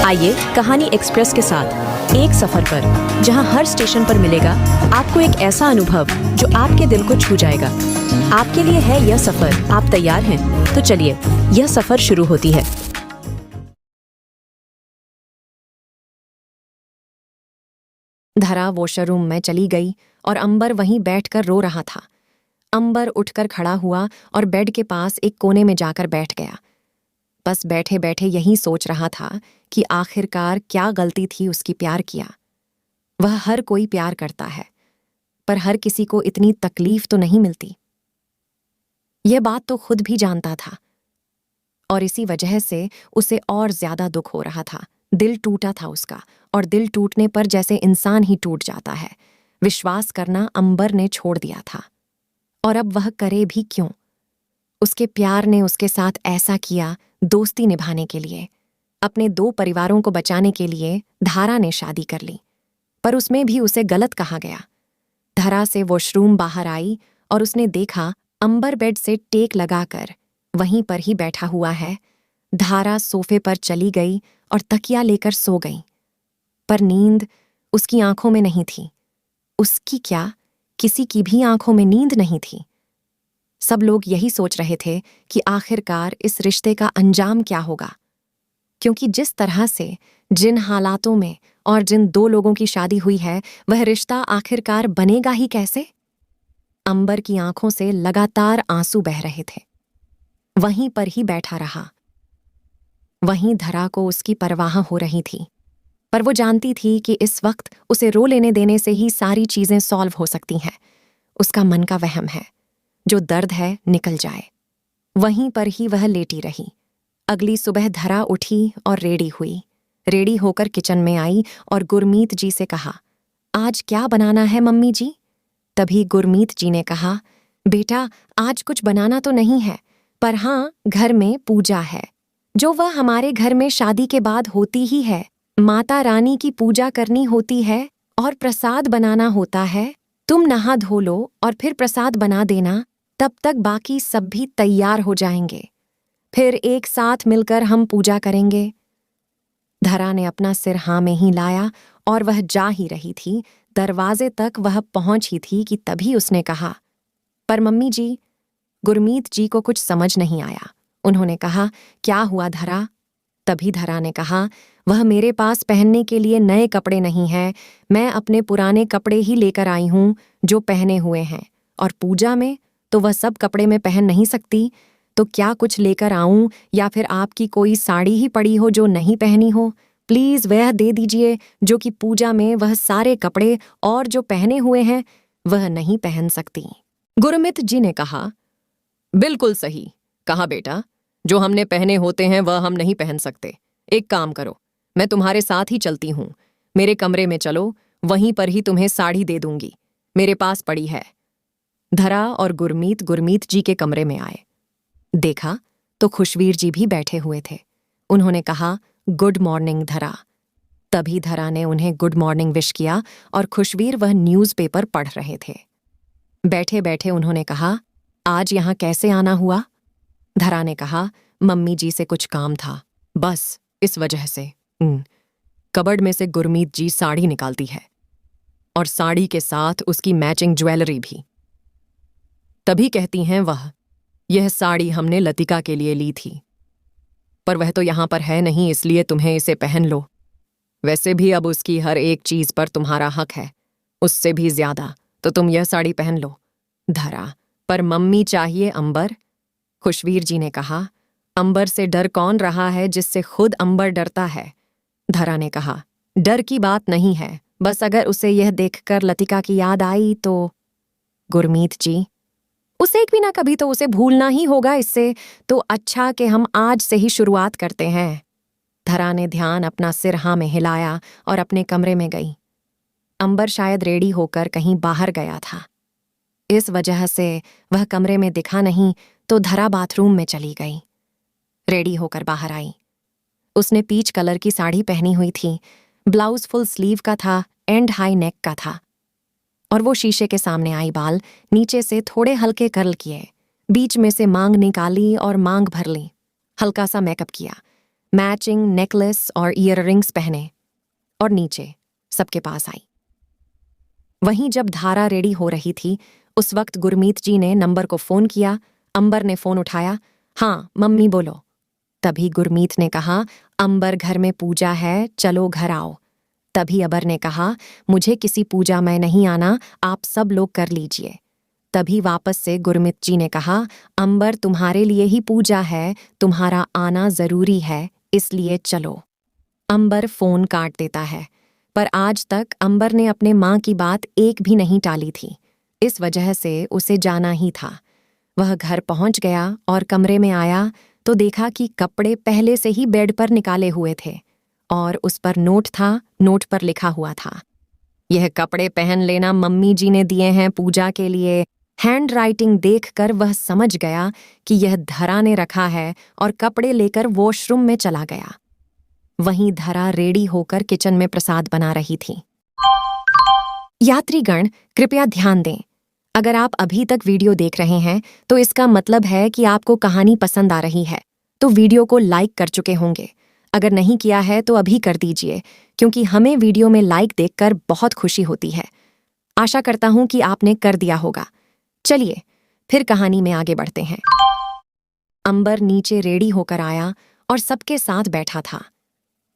आइए कहानी एक्सप्रेस के साथ एक सफर पर, जहां हर स्टेशन पर मिलेगा आपको एक ऐसा अनुभव जो आपके दिल को छू जाएगा। आपके लिए है यह सफर। आप तैयार हैं? तो चलिए, यह सफर शुरू होती है। धरा वॉशरूम में चली गई और अंबर वहीं बैठकर रो रहा था। अंबर उठकर खड़ा हुआ और बेड के पास एक कोने में जाकर बैठ गया। बस बैठे बैठे यही सोच रहा था कि आखिरकार क्या गलती थी उसकी प्यार किया। वह हर कोई प्यार करता है, पर हर किसी को इतनी तकलीफ तो नहीं मिलती। यह बात तो खुद भी जानता था, और इसी वजह से उसे और ज्यादा दुख हो रहा था। दिल टूटा था उसका, और दिल टूटने पर जैसे इंसान ही टूट जाता है। विश्वास करना अंबर ने छोड़ दिया था, और अब वह करे भी क्यों? उसके प्यार ने उसके साथ ऐसा किया दोस्ती निभाने के लिए। अपने दो परिवारों को बचाने के लिए धारा ने शादी कर ली, पर उसमें भी उसे गलत कहा गया। धरा से वॉशरूम बाहर आई और उसने देखा अंबर बेड से टेक लगाकर वहीं पर ही बैठा हुआ है। धारा सोफे पर चली गई और तकिया लेकर सो गई, पर नींद उसकी आंखों में नहीं थी। उसकी क्या, किसी की भी आंखों में नींद नहीं थी। सब लोग यही सोच रहे थे कि आखिरकार इस रिश्ते का अंजाम क्या होगा, क्योंकि जिस तरह से, जिन हालातों में और जिन दो लोगों की शादी हुई है, वह रिश्ता आखिरकार बनेगा ही कैसे? अंबर की आंखों से लगातार आंसू बह रहे थे। वहीं पर ही बैठा रहा। वहीं धरा को उसकी परवाह हो रही थी, पर वो जानती थी कि इस वक्त उसे रो लेने देने से ही सारी चीजें सॉल्व हो सकती हैं। उसका मन का वहम है, जो दर्द है निकल जाए। वहीं पर ही वह लेटी रही। अगली सुबह धरा उठी और रेडी हुई। रेडी होकर किचन में आई और गुरमीत जी से कहा, आज क्या बनाना है मम्मी जी? तभी गुरमीत जी ने कहा, बेटा आज कुछ बनाना तो नहीं है, पर हाँ, घर में पूजा है, जो वह हमारे घर में शादी के बाद होती ही है। माता रानी की पूजा करनी होती है और प्रसाद बनाना होता है। तुम नहा धो लो और फिर प्रसाद बना देना, तब तक बाकी सब भी तैयार हो जाएंगे। फिर एक साथ मिलकर हम पूजा करेंगे। धरा ने अपना सिर हाँ में ही लाया और वह जा ही रही थी। दरवाजे तक वह पहुंच ही थी कि तभी उसने कहा, पर मम्मी जी। गुरमीत जी को कुछ समझ नहीं आया। उन्होंने कहा, क्या हुआ धरा? तभी धरा ने कहा, वह मेरे पास पहनने के लिए नए कपड़े नहीं हैं। मैं अपने पुराने कपड़े ही लेकर आई हूं जो पहने हुए हैं, और पूजा में तो वह सब कपड़े में पहन नहीं सकती। तो क्या कुछ लेकर आऊं, या फिर आपकी कोई साड़ी ही पड़ी हो जो नहीं पहनी हो? प्लीज वह दे दीजिए, जो कि पूजा में वह सारे कपड़े और जो पहने हुए हैं वह नहीं पहन सकती। गुरमीत जी ने कहा, बिल्कुल सही कहा बेटा, जो हमने पहने होते हैं वह हम नहीं पहन सकते। एक काम करो, मैं तुम्हारे साथ ही चलती हूँ। मेरे कमरे में चलो, वहीं पर ही तुम्हें साड़ी दे दूंगी, मेरे पास पड़ी है। धरा और गुरमीत जी के कमरे में आए। देखा तो खुशवीर जी भी बैठे हुए थे। उन्होंने कहा, गुड मॉर्निंग धरा। तभी धरा ने उन्हें गुड मॉर्निंग विश किया, और खुशवीर वह न्यूज़पेपर पढ़ रहे थे। बैठे बैठे उन्होंने कहा, आज यहाँ कैसे आना हुआ? धरा ने कहा, मम्मी जी से कुछ काम था, बस इस वजह से। कबर्ड में से गुरमीत जी साड़ी निकालती है, और साड़ी के साथ उसकी मैचिंग ज्वेलरी भी। तभी कहती हैं वह, यह साड़ी हमने लतिका के लिए ली थी, पर वह तो यहाँ पर है नहीं, इसलिए तुम्हें इसे पहन लो। वैसे भी अब उसकी हर एक चीज पर तुम्हारा हक है, उससे भी ज्यादा, तो तुम यह साड़ी पहन लो। धरा, पर मम्मी चाहिए अंबर। खुशवीर जी ने कहा, अंबर से डर कौन रहा है जिससे खुद अंबर डरता है? धरा ने कहा, डर की बात नहीं है, बस अगर उसे यह देखकर लतिका की याद आई तो। गुरमीत जी, उसे एक भी ना कभी तो उसे भूलना ही होगा, इससे तो अच्छा कि हम आज से ही शुरुआत करते हैं। धरा ने ध्यान अपना सिर हाँ में हिलाया और अपने कमरे में गई। अंबर शायद रेडी होकर कहीं बाहर गया था, इस वजह से वह कमरे में दिखा नहीं, तो धरा बाथरूम में चली गई। रेडी होकर बाहर आई। उसने पीच कलर की साड़ी पहनी हुई थी, ब्लाउज फुल स्लीव का था, एंड हाई नेक का था, और वो शीशे के सामने आई। बाल नीचे से थोड़े हल्के कर्ल किए, बीच में से मांग निकाली और मांग भर ली। हल्का सा मेकअप किया। मैचिंग नेकलेस और ईयररिंग्स पहने और नीचे सबके पास आई। वहीं जब धारा रेडी हो रही थी उस वक्त गुरमीत जी ने नंबर को फोन किया। अंबर ने फोन उठाया। हाँ मम्मी बोलो। तभी गुरमीत ने कहा, अंबर घर में पूजा है, चलो घर आओ। तभी अबर ने कहा, मुझे किसी पूजा में नहीं आना, आप सब लोग कर लीजिए। तभी वापस से गुरमीत जी ने कहा, अंबर तुम्हारे लिए ही पूजा है, तुम्हारा आना जरूरी है, इसलिए चलो। अंबर फोन काट देता है, पर आज तक अंबर ने अपने माँ की बात एक भी नहीं टाली थी। इस वजह से उसे जाना ही था। वह घर पहुंच गया और कमरे में आया तो देखा कि कपड़े पहले से ही बेड पर निकाले हुए थे और उस पर नोट था। नोट पर लिखा हुआ था, यह कपड़े पहन लेना, मम्मी जी ने दिए हैं पूजा के लिए। हैंड राइटिंग देखकर वह समझ गया कि यह धरा ने रखा है और कपड़े लेकर वॉशरूम में चला गया। वहीं धरा रेडी होकर किचन में प्रसाद बना रही थी। यात्रीगण कृपया ध्यान दें, अगर आप अभी तक वीडियो देख रहे हैं तो इसका मतलब है कि आपको कहानी पसंद आ रही है, तो वीडियो को लाइक कर चुके होंगे। अगर नहीं किया है तो अभी कर दीजिए, क्योंकि हमें वीडियो में लाइक देखकर बहुत खुशी होती है। आशा करता हूं कि आपने कर दिया होगा। चलिए फिर कहानी में आगे बढ़ते हैं। अंबर नीचे रेडी होकर आया और सबके साथ बैठा था,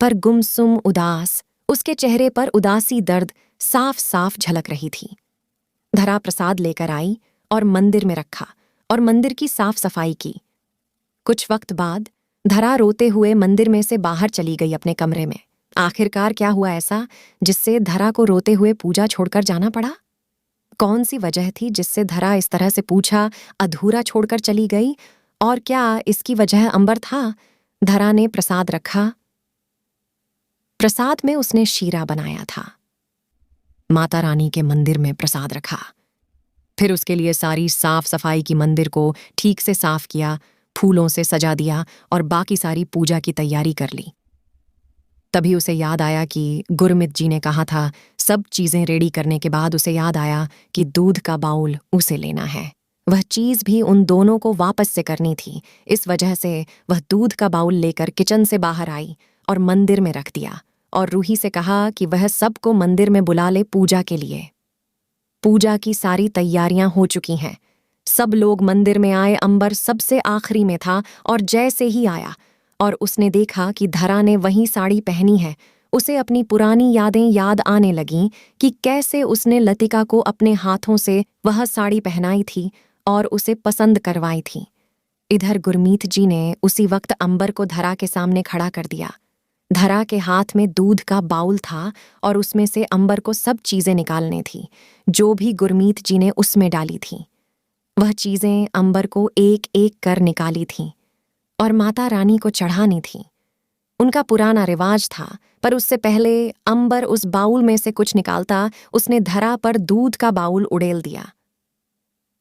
पर गुमसुम उदास, उसके चेहरे पर उदासी दर्द साफ साफ झलक रही थी। धरा प्रसाद लेकर आई और मंदिर में रखा और मंदिर की साफ सफाई की। कुछ वक्त बाद धरा रोते हुए मंदिर में से बाहर चली गई अपने कमरे में। आखिरकार क्या हुआ ऐसा जिससे धरा को रोते हुए पूजा छोड़कर जाना पड़ा? कौन सी वजह थी जिससे धरा इस तरह से पूछा अधूरा छोड़कर चली गई? और क्या इसकी वजह अंबर था? धरा ने प्रसाद रखा। प्रसाद में उसने शीरा बनाया था। माता रानी के मंदिर में प्रसाद रखा। फिर उसके लिए सारी साफ सफाई की, मंदिर को ठीक से साफ किया, फूलों से सजा दिया और बाकी सारी पूजा की तैयारी कर ली। तभी उसे याद आया कि गुरमीत जी ने कहा था। सब चीजें रेडी करने के बाद उसे याद आया कि दूध का बाउल उसे लेना है। वह चीज भी उन दोनों को वापस से करनी थी। इस वजह से वह दूध का बाउल लेकर किचन से बाहर आई और मंदिर में रख दिया और रूही से कहा कि वह सबको मंदिर में बुला ले पूजा के लिए। पूजा की सारी तैयारियां हो चुकी हैं। सब लोग मंदिर में आए। अंबर सबसे आखिरी में था और जैसे ही आया और उसने देखा कि धरा ने वही साड़ी पहनी है, उसे अपनी पुरानी यादें याद आने लगीं कि कैसे उसने लतिका को अपने हाथों से वह साड़ी पहनाई थी और उसे पसंद करवाई थी। इधर गुरमीत जी ने उसी वक्त अंबर को धरा के सामने खड़ा कर दिया। धरा के हाथ में दूध का बाउल था और उसमें से अंबर को सब चीजें निकालने थी जो भी गुरमीत जी ने उसमें डाली थी। वह चीजें अंबर को एक एक कर निकाली थीं और माता रानी को चढ़ानी थीं। उनका पुराना रिवाज था, पर उससे पहले अंबर उस बाउल में से कुछ निकालता, उसने धरा पर दूध का बाउल उड़ेल दिया।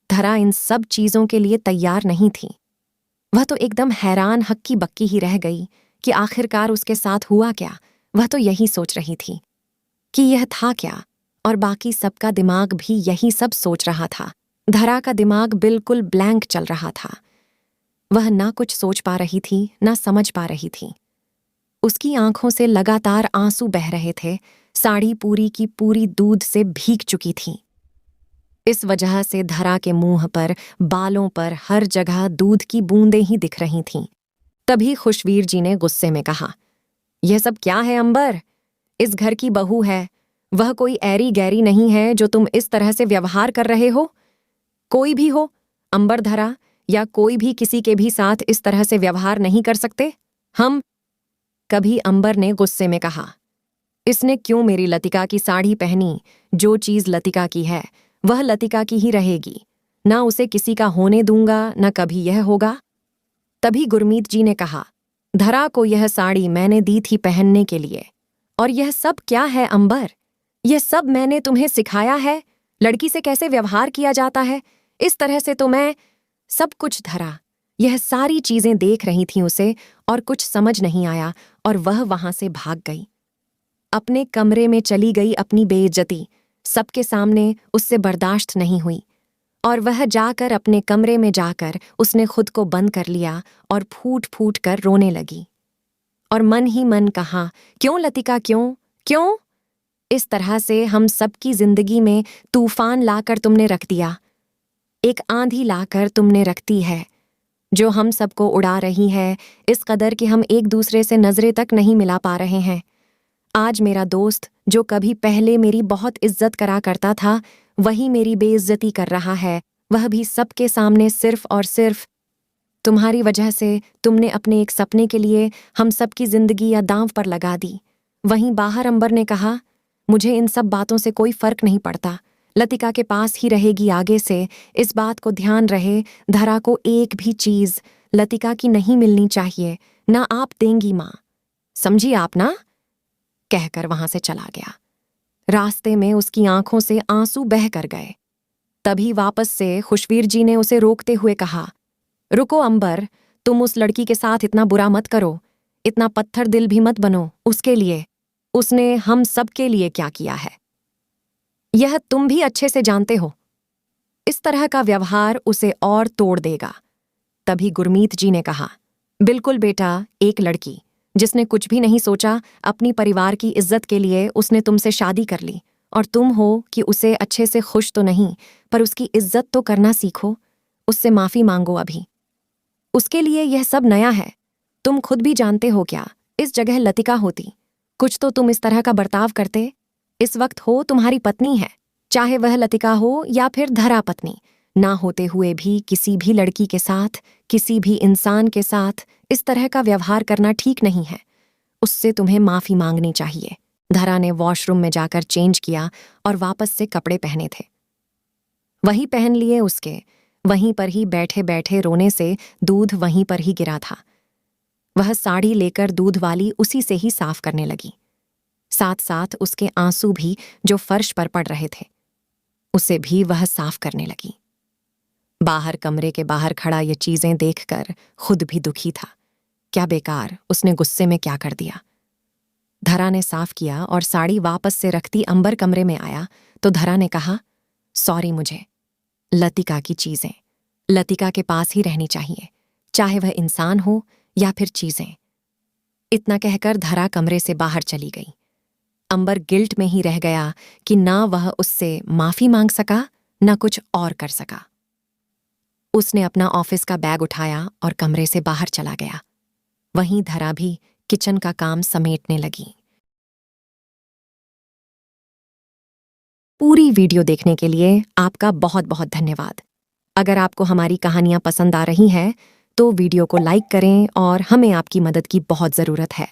धरा इन सब चीजों के लिए तैयार नहीं थी। वह तो एकदम हैरान हक्की बक्की ही रह गई कि आखिरकार उसके साथ हुआ क्या। वह तो यही सोच रही थी कि यह था क्या, और बाकी सबका दिमाग भी यही सब सोच रहा था। धरा का दिमाग बिल्कुल ब्लैंक चल रहा था। वह ना कुछ सोच पा रही थी, ना समझ पा रही थी। उसकी आंखों से लगातार आंसू बह रहे थे। साड़ी पूरी की पूरी दूध से भीग चुकी थी। इस वजह से धरा के मुंह पर, बालों पर, हर जगह दूध की बूंदें ही दिख रही थीं। तभी खुशवीर जी ने गुस्से में कहा, यह सब क्या है अंबर? इस घर की बहू है, वह कोई ऐरी गैरी नहीं है जो तुम इस तरह से व्यवहार कर रहे हो। कोई भी हो, अंबर, धरा या कोई भी किसी के भी साथ इस तरह से व्यवहार नहीं कर सकते हम। कभी अंबर ने गुस्से में कहा, इसने क्यों मेरी लतिका की साड़ी पहनी? जो चीज लतिका की है वह लतिका की ही रहेगी, ना उसे किसी का होने दूंगा, ना कभी यह होगा। तभी गुरमीत जी ने कहा, धरा को यह साड़ी मैंने दी थी पहनने के लिए, और यह सब क्या है अंबर? यह सब मैंने तुम्हें सिखाया है, लड़की से कैसे व्यवहार किया जाता है, इस तरह से तो मैं सब कुछ। धरा यह सारी चीजें देख रही थी उसे, और कुछ समझ नहीं आया और वह वहां से भाग गई। अपने कमरे में चली गई। अपनी बेइज्जती सबके सामने उससे बर्दाश्त नहीं हुई और वह जाकर अपने कमरे में जाकर उसने खुद को बंद कर लिया और फूट फूट कर रोने लगी। और मन ही मन कहा, क्यों लतिका, क्यों क्यों? इस तरह से हम सबकी जिंदगी में तूफान लाकर तुमने रख दिया, एक आंधी लाकर तुमने रख दी है, जो हम सबको उड़ा रही है, इस कदर कि हम एक दूसरे से नजरें तक नहीं मिला पा रहे हैं। आज मेरा दोस्त, जो कभी पहले मेरी बहुत इज्जत करा करता था, वही मेरी बेइज्जती कर रहा है, वह भी सबके सामने, सिर्फ और सिर्फ तुम्हारी वजह से। तुमने अपने एक सपने के लिए हम सबकी जिंदगी या दांव पर लगा दी। वहीं बाहर अंबर ने कहा, मुझे इन सब बातों से कोई फर्क नहीं पड़ता, लतिका के पास ही रहेगी आगे से, इस बात को ध्यान रहे, धरा को एक भी चीज लतिका की नहीं मिलनी चाहिए, ना आप देंगी माँ, समझी आप ना? कहकर वहां से चला गया। रास्ते में उसकी आंखों से आंसू बह कर गए। तभी वापस से खुशवीर जी ने उसे रोकते हुए कहा, रुको अंबर, तुम उस लड़की के साथ इतना बुरा मत करो, इतना पत्थर दिल भी मत बनो उसके लिए। उसने हम सब के लिए क्या किया है, यह तुम भी अच्छे से जानते हो। इस तरह का व्यवहार उसे और तोड़ देगा। तभी गुरमीत जी ने कहा, बिल्कुल बेटा, एक लड़की जिसने कुछ भी नहीं सोचा, अपनी परिवार की इज्जत के लिए उसने तुमसे शादी कर ली, और तुम हो कि उसे अच्छे से खुश तो नहीं, पर उसकी इज्जत तो करना सीखो, उससे माफी मांगो। अभी उसके लिए यह सब नया है। तुम खुद भी जानते हो क्या, इस जगह लतिका होती, कुछ तो तुम इस तरह का बर्ताव करते। इस वक्त हो तुम्हारी पत्नी है, चाहे वह लतिका हो या फिर धरा पत्नी, ना होते हुए भी किसी भी लड़की के साथ, किसी भी इंसान के साथ इस तरह का व्यवहार करना ठीक नहीं है। उससे तुम्हें माफी मांगनी चाहिए। धरा ने वॉशरूम में जाकर चेंज किया और वापस से कपड़े पहने थे, वही पहन लिए उसके। वहीं पर ही बैठे बैठे रोने से दूध वहीं पर ही गिरा था। वह साड़ी लेकर दूध वाली उसी से ही साफ करने लगी, साथ साथ उसके आंसू भी जो फर्श पर पड़ रहे थे, उसे भी वह साफ करने लगी। बाहर कमरे के बाहर खड़ा ये चीजें देखकर खुद भी दुखी था। क्या बेकार उसने गुस्से में क्या कर दिया। धरा ने साफ किया और साड़ी वापस से रखती अंबर कमरे में आया तो धरा ने कहा, सॉरी, मुझे लतिका की चीजें लतिका के पास ही रहनी चाहिए, चाहे वह इंसान हो या फिर चीजें। इतना कहकर धरा कमरे से बाहर चली गई। अंबर गिल्ट में ही रह गया कि ना वह उससे माफी मांग सका, ना कुछ और कर सका। उसने अपना ऑफिस का बैग उठाया और कमरे से बाहर चला गया। वहीं धरा भी किचन का काम समेटने लगी। पूरी वीडियो देखने के लिए आपका बहुत बहुत धन्यवाद। अगर आपको हमारी कहानियां पसंद आ रही हैं तो वीडियो को लाइक करें, और हमें आपकी मदद की बहुत ज़रूरत है।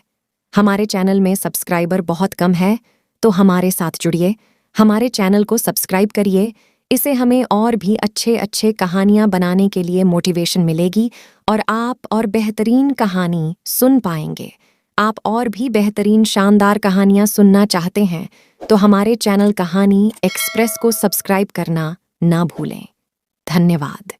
हमारे चैनल में सब्सक्राइबर बहुत कम है, तो हमारे साथ जुड़िए, हमारे चैनल को सब्सक्राइब करिए। इससे हमें और भी अच्छे अच्छे कहानियां बनाने के लिए मोटिवेशन मिलेगी, और आप और बेहतरीन कहानी सुन पाएंगे। आप और भी बेहतरीन शानदार कहानियां सुनना चाहते हैं तो हमारे चैनल कहानी एक्सप्रेस को सब्सक्राइब करना ना भूलें। धन्यवाद।